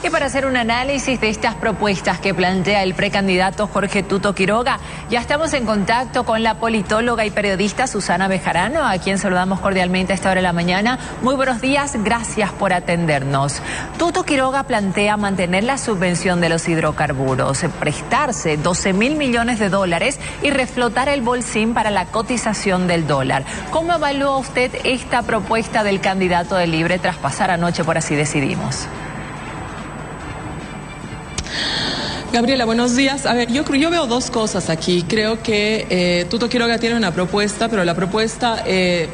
Y para hacer un análisis de estas propuestas que plantea el precandidato Jorge Tuto Quiroga, ya estamos en contacto con la politóloga y periodista Susana Bejarano, a quien saludamos cordialmente a esta hora de la mañana. Muy buenos días, gracias por atendernos. Tuto Quiroga plantea mantener la subvención de los hidrocarburos, prestarse 12.000 millones de dólares y reflotar el bolsín para la cotización del dólar. ¿Cómo evalúa usted esta propuesta del candidato de Libre tras pasar anoche por Así Decidimos? Gabriela, buenos días. A ver, yo veo dos cosas aquí. Creo que Tuto Quiroga tiene una propuesta, pero la propuesta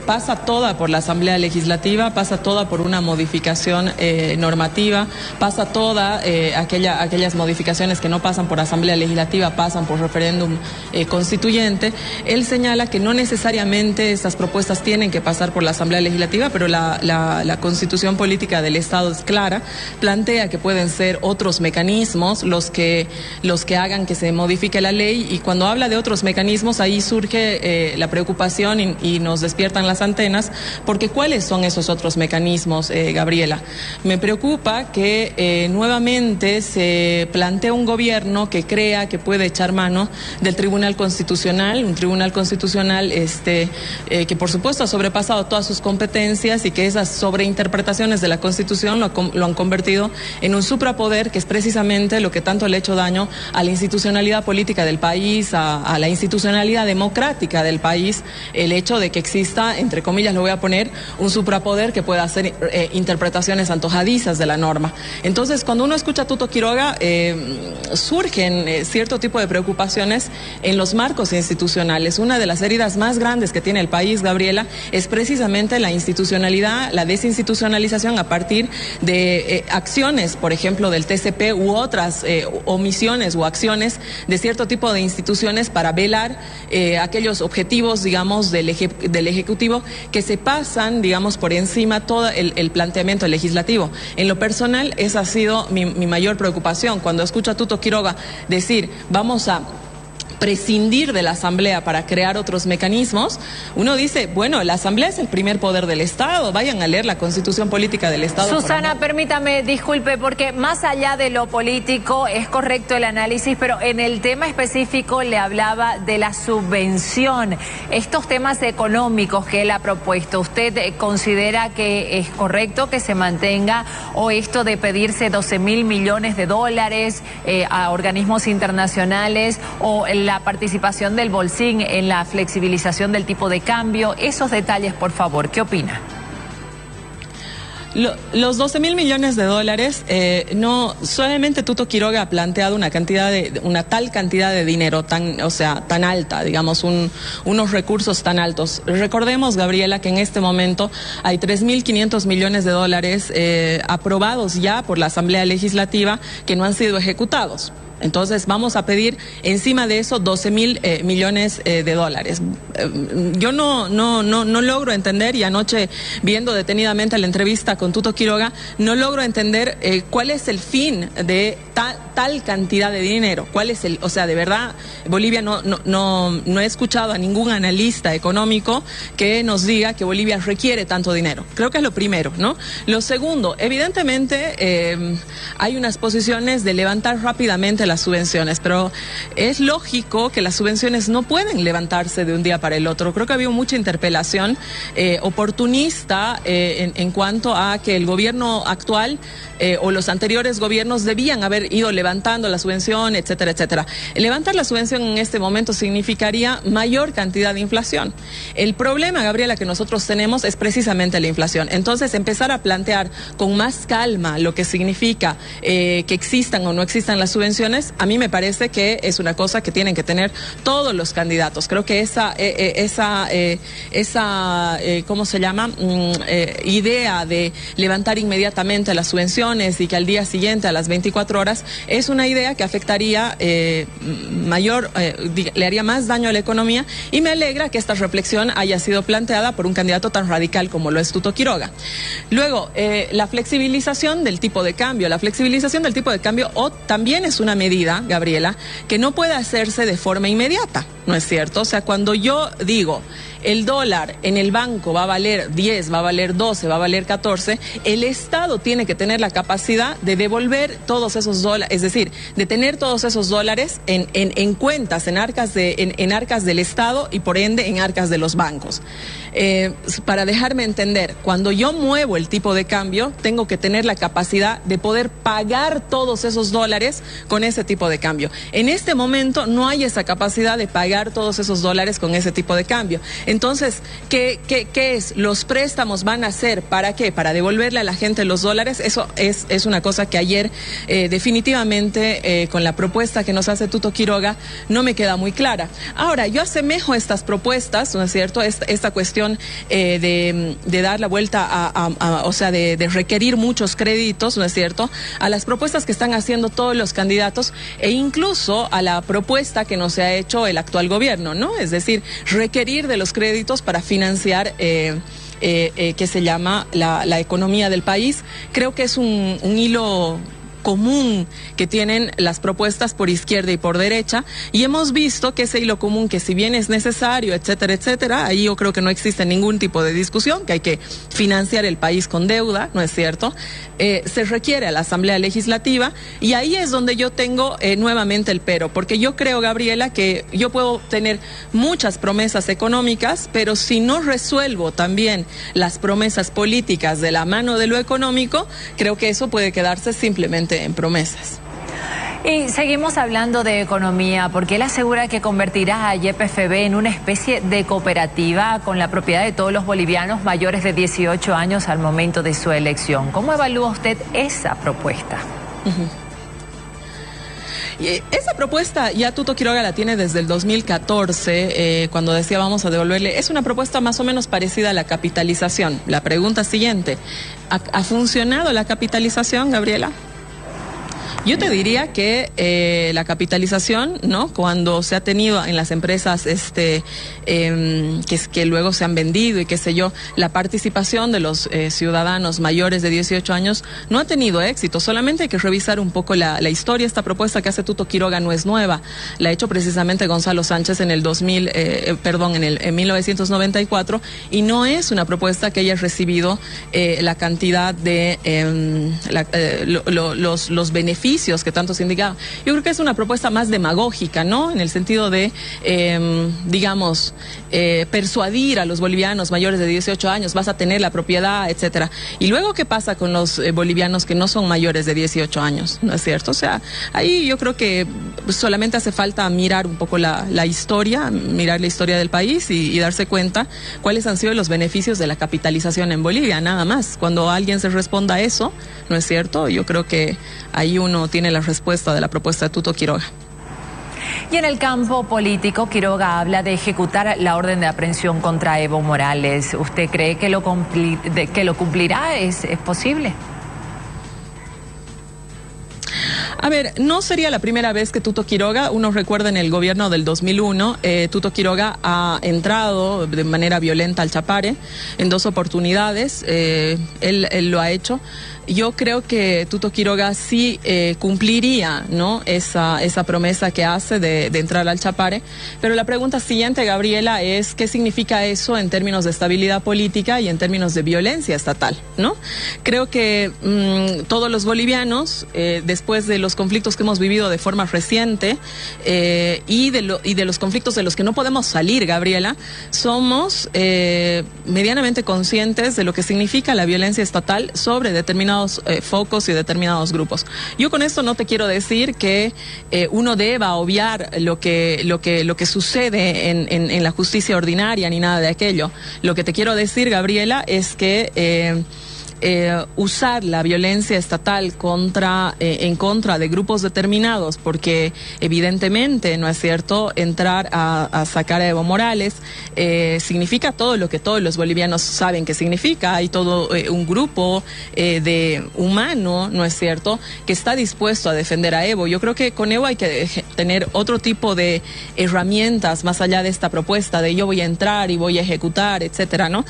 pasa toda por la Asamblea Legislativa, pasa toda por una modificación normativa, pasa toda aquellas modificaciones que no pasan por Asamblea Legislativa, pasan por referéndum constituyente. Él señala que no necesariamente estas propuestas tienen que pasar por la Asamblea Legislativa, pero la Constitución Política del Estado es clara, plantea que pueden ser otros mecanismos los que hagan que se modifique la ley, y cuando habla de otros mecanismos ahí surge la preocupación y nos despiertan las antenas, porque ¿cuáles son esos otros mecanismos, Gabriela? Me preocupa que nuevamente se plantea un gobierno que crea que puede echar mano del Tribunal Constitucional, un Tribunal Constitucional que por supuesto ha sobrepasado todas sus competencias y que esas sobreinterpretaciones de la Constitución lo han convertido en un suprapoder, que es precisamente lo que tanto le ha hecho daño a la institucionalidad política del país, a la institucionalidad democrática del país, el hecho de que exista, entre comillas lo voy a poner, un suprapoder que pueda hacer interpretaciones antojadizas de la norma. Entonces, cuando uno escucha a Tuto Quiroga, surgen cierto tipo de preocupaciones en los marcos institucionales. Una de las heridas más grandes que tiene el país, Gabriela, es precisamente la institucionalidad, la desinstitucionalización a partir de acciones, por ejemplo, del TCP u otras omisiones o acciones de cierto tipo de instituciones para velar aquellos objetivos, digamos, del Ejecutivo, que se pasan, digamos, por encima todo el planteamiento legislativo. En lo personal, esa ha sido mi mayor preocupación. Cuando escucho a Tuto Quiroga decir, vamos a prescindir de la Asamblea para crear otros mecanismos, uno dice, bueno, la Asamblea es el primer poder del Estado, vayan a leer la Constitución Política del Estado. Susana, permítame, disculpe, porque más allá de lo político es correcto el análisis, pero en el tema específico le hablaba de la subvención. Estos temas económicos que él ha propuesto, ¿usted considera que es correcto que se mantenga, o esto de pedirse 12.000 millones de dólares a organismos internacionales, o la participación del bolsín en la flexibilización del tipo de cambio? Esos detalles, por favor, ¿qué opina? Los 12.000 millones de dólares, no solamente Tuto Quiroga ha planteado una tal cantidad de dinero tan alta, digamos, unos recursos tan altos. Recordemos, Gabriela, que en este momento hay 3.500 millones de dólares aprobados ya por la Asamblea Legislativa que no han sido ejecutados. Entonces vamos a pedir encima de eso 12.000 millones de dólares. Yo no logro entender, y anoche viendo detenidamente la entrevista con Tuto Quiroga, no logro entender cuál es el fin de tal cantidad de dinero. ¿Cuál es el, de verdad, Bolivia no he escuchado a ningún analista económico que nos diga que Bolivia requiere tanto dinero? Creo que es lo primero, ¿no? Lo segundo, evidentemente hay unas posiciones de levantar rápidamente las subvenciones, pero es lógico que las subvenciones no pueden levantarse de un día para el otro. Creo que había mucha interpelación oportunista en cuanto a que el gobierno actual o los anteriores gobiernos debían haber ido levantando la subvención, etcétera, etcétera. Levantar la subvención en este momento significaría mayor cantidad de inflación. El problema, Gabriela, que nosotros tenemos es precisamente la inflación. Entonces, empezar a plantear con más calma lo que significa que existan o no existan las subvenciones, a mí me parece que es una cosa que tienen que tener todos los candidatos. Creo que esa ¿cómo se llama? Idea de levantar inmediatamente las subvenciones y que al día siguiente, a las 24 horas, es una idea que afectaría le haría más daño a la economía, y me alegra que esta reflexión haya sido planteada por un candidato tan radical como lo es Tuto Quiroga. Luego, la flexibilización del tipo de cambio. La flexibilización del tipo de cambio también es una medida, Gabriela, que no puede hacerse de forma inmediata, ¿no es cierto? O sea, cuando yo digo el dólar en el banco va a valer 10, va a valer 12, va a valer 14, el Estado tiene que tener la capacidad de devolver todos esos dólares, es decir, de tener todos esos dólares en cuentas, en arcas del Estado y por ende en arcas de los bancos. Para dejarme entender, cuando yo muevo el tipo de cambio, tengo que tener la capacidad de poder pagar todos esos dólares con ese tipo de cambio. En este momento no hay esa capacidad de pagar todos esos dólares con ese tipo de cambio. Entonces, ¿qué es? ¿Los préstamos van a ser para qué? ¿Para devolverle a la gente los dólares? Eso es una cosa que ayer definitivamente con la propuesta que nos hace Tuto Quiroga no me queda muy clara. Ahora, yo asemejo estas propuestas, ¿no es cierto? Esta cuestión de dar la vuelta o sea, de requerir muchos créditos, ¿no es cierto?, a las propuestas que están haciendo todos los candidatos e incluso a la propuesta que nos ha hecho el actual gobierno, ¿no? Es decir, requerir de los créditos para financiar que se llama la economía del país. Creo que es un hilo común que tienen las propuestas por izquierda y por derecha, y hemos visto que ese hilo común, que si bien es necesario, etcétera, etcétera, ahí yo creo que no existe ningún tipo de discusión, que hay que financiar el país con deuda, ¿no es cierto? Se requiere a la Asamblea Legislativa, y ahí es donde yo tengo nuevamente el pero, porque yo creo, Gabriela, que yo puedo tener muchas promesas económicas, pero si no resuelvo también las promesas políticas de la mano de lo económico, creo que eso puede quedarse simplemente en promesas. Y seguimos hablando de economía, porque él asegura que convertirá a YPFB en una especie de cooperativa con la propiedad de todos los bolivianos mayores de 18 años al momento de su elección. ¿Cómo evalúa usted esa propuesta? Esa propuesta ya Tuto Quiroga la tiene desde el 2014, cuando decía vamos a devolverle. Es una propuesta más o menos parecida a la capitalización. La pregunta siguiente, ¿ha funcionado la capitalización, Gabriela? Yo te diría que la capitalización, ¿no?, cuando se ha tenido en las empresas que luego se han vendido y qué sé yo, la participación de los ciudadanos mayores de 18 años no ha tenido éxito. Solamente hay que revisar un poco la historia. Esta propuesta que hace Tuto Quiroga no es nueva. La ha hecho precisamente Gonzalo Sánchez en 1994, y no es una propuesta que haya recibido la cantidad de los beneficios que tanto se indicaba. Yo creo que es una propuesta más demagógica, ¿no?, en el sentido de, digamos, persuadir a los bolivianos mayores de 18 años, vas a tener la propiedad, etcétera. Y luego, ¿qué pasa con los bolivianos que no son mayores de 18 años? ¿No es cierto? O sea, ahí yo creo que solamente hace falta mirar un poco la historia, mirar la historia del país y darse cuenta cuáles han sido los beneficios de la capitalización en Bolivia, nada más. Cuando alguien se responda a eso, ¿no es cierto?, yo creo que ahí uno tiene la respuesta de la propuesta de Tuto Quiroga. Y en el campo político, Quiroga habla de ejecutar la orden de aprehensión contra Evo Morales. ¿Usted cree que lo cumplirá? ¿Es posible? A ver, no sería la primera vez que Tuto Quiroga, uno recuerda en el gobierno del 2001, Tuto Quiroga ha entrado de manera violenta al Chapare en 2 oportunidades, él lo ha hecho. Yo creo que Tuto Quiroga sí cumpliría, ¿no?, esa promesa que hace de entrar al Chapare, pero la pregunta siguiente, Gabriela, es ¿qué significa eso en términos de estabilidad política y en términos de violencia estatal, ¿no? Creo que todos los bolivianos, después de los conflictos que hemos vivido de forma reciente y de los conflictos de los que no podemos salir, Gabriela, somos medianamente conscientes de lo que significa la violencia estatal sobre determinados focos y determinados grupos. Yo con esto no te quiero decir que uno deba obviar lo que sucede en la justicia ordinaria ni nada de aquello. Lo que te quiero decir, Gabriela, es que usar la violencia estatal en contra de grupos determinados, porque evidentemente, ¿no es cierto?, entrar a sacar a Evo Morales significa todo lo que todos los bolivianos saben que significa. Hay todo un grupo de humano, ¿no es cierto?, que está dispuesto a defender a Evo. Yo creo que con Evo hay que tener otro tipo de herramientas más allá de esta propuesta de yo voy a entrar y voy a ejecutar, etcétera, ¿no?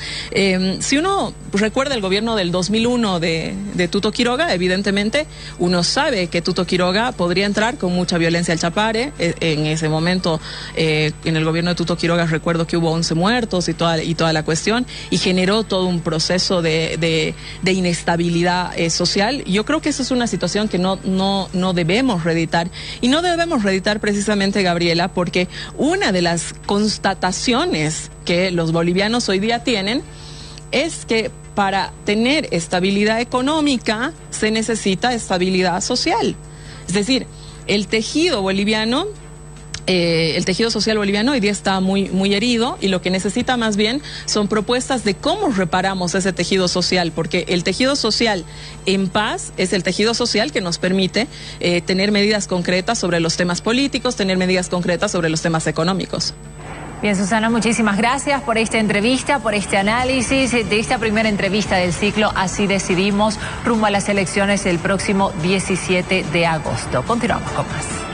Si uno recuerda el gobierno del 2001 de Tuto Quiroga, evidentemente uno sabe que Tuto Quiroga podría entrar con mucha violencia al Chapare. En ese momento, en el gobierno de Tuto Quiroga, recuerdo que hubo 11 muertos y toda la cuestión, y generó todo un proceso de inestabilidad social. Yo creo que esa es una situación que no debemos reeditar, y no debemos reeditar precisamente, Gabriela, porque una de las constataciones que los bolivianos hoy día tienen es que para tener estabilidad económica se necesita estabilidad social. Es decir, el tejido boliviano, el tejido social boliviano hoy día está muy herido, y lo que necesita más bien son propuestas de cómo reparamos ese tejido social, porque el tejido social en paz es el tejido social que nos permite tener medidas concretas sobre los temas políticos, tener medidas concretas sobre los temas económicos. Bien, Susana, muchísimas gracias por esta entrevista, por este análisis de esta primera entrevista del ciclo Así Decidimos, rumbo a las elecciones el próximo 17 de agosto. Continuamos con más.